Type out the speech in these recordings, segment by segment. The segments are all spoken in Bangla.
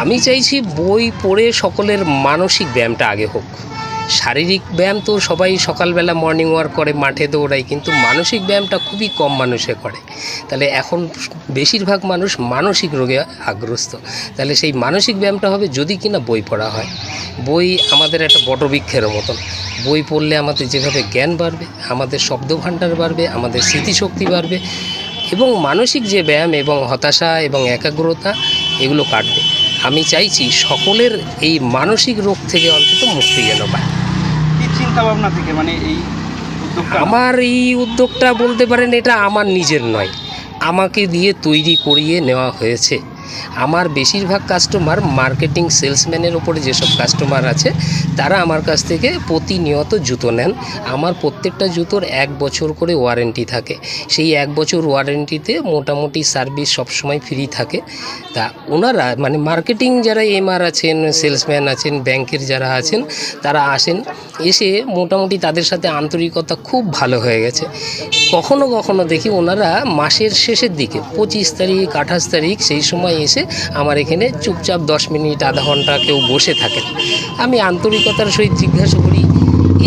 আমি চাইছি বই পড়ে সকলের মানসিক ব্যায়ামটা আগে হোক। শারীরিক ব্যায়াম তো সবাই সকালবেলা মর্নিং ওয়াক করে, মাঠে দৌড়ায়, কিন্তু মানসিক ব্যায়ামটা খুবই কম মানুষে করে। তাহলে এখন বেশিরভাগ মানুষ মানসিক রোগে আগ্রস্ত। তাহলে সেই মানসিক ব্যায়ামটা হবে যদি কিনা বই পড়া হয়। বই আমাদের একটা বটবৃক্ষের মতন। বই পড়লে আমাদের যেভাবে জ্ঞান বাড়বে, আমাদের শব্দভাণ্ডার বাড়বে, আমাদের স্মৃতিশক্তি বাড়বে, এবং মানসিক যে ব্যায়াম এবং হতাশা এবং একাগ্রতা এগুলো কাটবে। আমি চাইছি সকলের এই মানসিক রোগ থেকে অন্তত মুক্তি যেন পায়। কি চিন্তা ভাবনা থেকে মানে এই উদ্যোগটা? আমার এই উদ্যোগটা বলতে পারেন এটা আমার নিজের নয়, আমাকে দিয়ে তৈরি করিয়ে নেওয়া হয়েছে। আমার বেশিরভাগ কাস্টমার মার্কেটিং সেলসম্যানের ওপরে যেসব কাস্টমার আছে তারা আমার কাছ থেকে প্রতিনিয়ত জুতো নেন। আমার প্রত্যেকটা জুতোর 1 বছর করে ওয়ারেন্টি থাকে। সেই 1 বছর ওয়ারেন্টিতে মোটামুটি সার্ভিস সবসময় ফ্রি থাকে। তা ওনারা মানে মার্কেটিং যারা এমআর আছেন, সেলসম্যান আছেন, ব্যাংকের যারা আছেন, তারা আসেন, এসে মোটামুটি তাদের সাথে আন্তরিকতা খুব ভালো হয়ে গেছে। কখনো কখনো দেখি ওনারা মাসের শেষের দিকে 25 তারিখ 28 তারিখ সেই সময় এসে আমার এখানে চুপচাপ 10 মিনিট আধা ঘন্টা কেউ বসে থাকেন। আমি আন্তরিকতার সহিত জিজ্ঞাসা করি,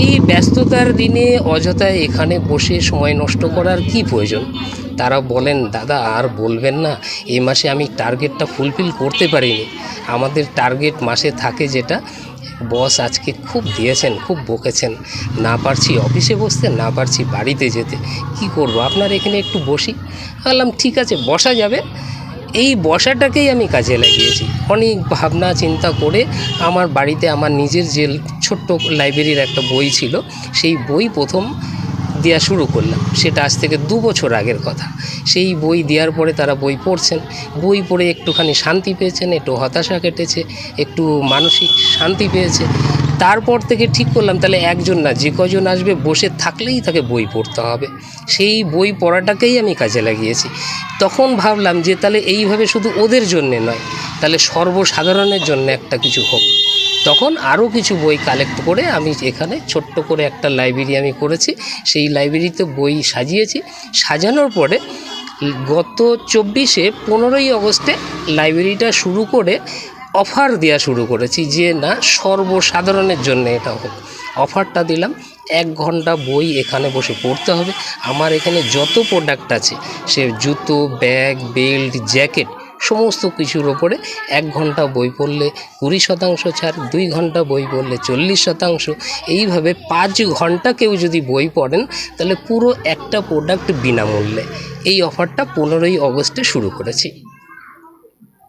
এই ব্যস্ততার দিনে অযথা এখানে বসে সময় নষ্ট করার কি প্রয়োজন? তারা বলেন, দাদা আর বলবেন না, এই মাসে আমি টার্গেটটা ফুলফিল করতে পারিনি। আমাদের টার্গেট মাসে থাকে যেটা, বস আজকে খুব দিয়েছেন, খুব বকেছেন, না পারছি অফিসে বসতে, না পারছি বাড়িতে যেতে, কি করব, আপনার এখানে একটু বসি। বললাম ঠিক আছে, বসা যাবে। এই বসাটাকেই আমি কাজে লাগিয়েছি। অনেক ভাবনা চিন্তা করে আমার বাড়িতে আমার নিজের যে ছোট্ট লাইব্রেরির একটা বই ছিল, সেই বই প্রথম দেওয়া শুরু করলাম। সেটা আজ থেকে 2 বছর আগের কথা। সেই বই দেওয়ার পরে তারা বই পড়ছেন, বই পড়ে একটুখানি শান্তি পেয়েছেন, একটু হতাশা কেটেছে, একটু মানসিক শান্তি পেয়েছে। তারপর থেকে ঠিক করলাম তাহলে একজন না, যে কজন আসবে বসে থাকলেই তাকে বই পড়তে হবে। সেই বই পড়াটাকেই আমি কাজে লাগিয়েছি। তখন ভাবলাম যে তাহলে এইভাবে শুধু ওদের জন্যে নয়, তাহলে সর্বসাধারণের জন্য একটা কিছু হোক। তখন আরও কিছু বই কালেক্ট করে আমি এখানে ছোট্ট করে একটা লাইব্রেরি আমি করেছি। সেই লাইব্রেরিতে বই সাজিয়েছি। সাজানোর পরে গত 15ই আগস্টে লাইব্রেরিটা শুরু করে অফার দেওয়া শুরু করেছি যে না, সর্বসাধারণের জন্য এটা হোক। অফারটা দিলাম, 1 ঘন্টা বই এখানে বসে পড়তে হবে। আমার এখানে যত প্রোডাক্ট আছে, সে জুতো, ব্যাগ, বেল্ট, জ্যাকেট, সমস্ত কিছুর ওপরে 1 ঘন্টা বই পড়লে 20% ছাড়, 2 ঘন্টা বই পড়লে 40%। এইভাবে 5 ঘন্টা কেউ যদি বই পড়েন তাহলে পুরো একটা প্রোডাক্ট বিনামূল্যে। এই অফারটা 15ই আগস্টে শুরু করেছি।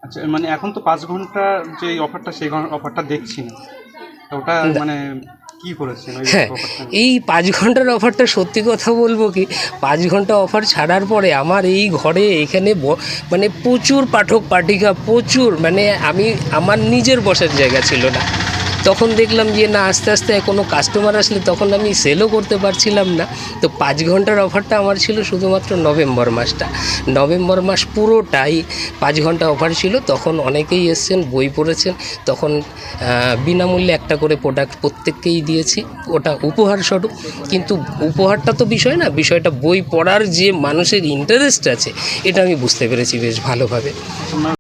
আচ্ছা, মানে এখন তো 5 ঘন্টা যে অফারটা, সেই অফারটা দেখছি না, তো ওটা মানে কি করেছেন ওই হ্যাঁ, অফারটা? এই 5 ঘন্টার অফারটা সত্যি কথা বলবো কি, 5 ঘন্টা অফার ছাড়ার পরে আমার এই ঘরে এখানে মানে প্রচুর পাঠক পাঠিকা, প্রচুর, মানে আমার নিজের বসার জায়গা ছিল না। তখন দেখলাম যে না, আস্তে আস্তে কোনো কাস্টমার আসলে তখন আমি সেলও করতে পারছিলাম না। তো 5 ঘন্টার অফারটা আমার ছিল শুধুমাত্র নভেম্বর মাসটা। নভেম্বর মাস পুরোটাই 5 ঘন্টা অফার ছিল। তখন অনেকেই এসছেন, বই পড়েছেন। তখন বিনামূল্যে একটা করে প্রোডাক্ট প্রত্যেককেই দিয়েছি, ওটা উপহার স্বরূপ। কিন্তু উপহারটা তো বিষয় না, বিষয়টা বই পড়ার যে মানুষের ইন্টারেস্ট আছে, এটা আমি বুঝতে পেরেছি বেশ ভালোভাবে।